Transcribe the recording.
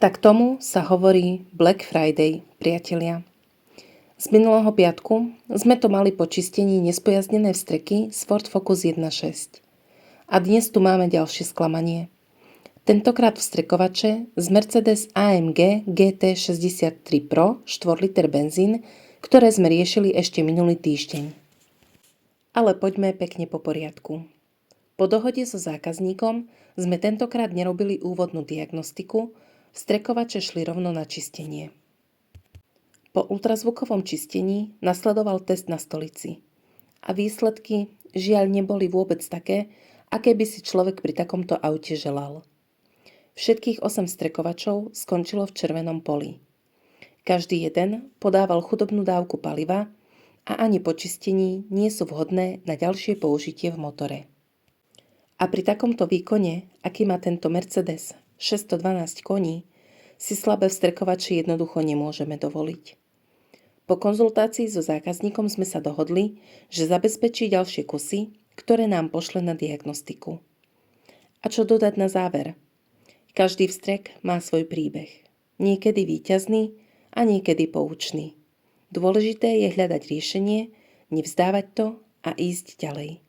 Tak tomu sa hovorí Black Friday, priatelia. Z minulého piatku sme to mali po čistení nespojaznené vstreky z Ford Focus 1.6. A dnes tu máme ďalšie sklamanie. Tentokrát vstrekovače z Mercedes AMG GT63 Pro 4 liter benzín, ktoré sme riešili ešte minulý týždeň. Ale poďme pekne po poriadku. Po dohode so zákazníkom sme tentokrát nerobili úvodnú diagnostiku, vstrekovače šli rovno na čistenie. Po ultrazvukovom čistení nasledoval test na stolici. A výsledky žiaľ neboli vôbec také, aké by si človek pri takomto aute želal. Všetkých 8 vstrekovačov skončilo v červenom poli. Každý jeden podával chudobnú dávku paliva a ani po čistení nie sú vhodné na ďalšie použitie v motore. A pri takomto výkone, aký má tento Mercedes 612 koní, si slabé vstrekovače jednoducho nemôžeme dovoliť. Po konzultácii so zákazníkom sme sa dohodli, že zabezpečí ďalšie kusy, ktoré nám pošle na diagnostiku. A čo dodať na záver? Každý vstrek má svoj príbeh. Niekedy víťazný a niekedy poučný. Dôležité je hľadať riešenie, nevzdávať to a ísť ďalej.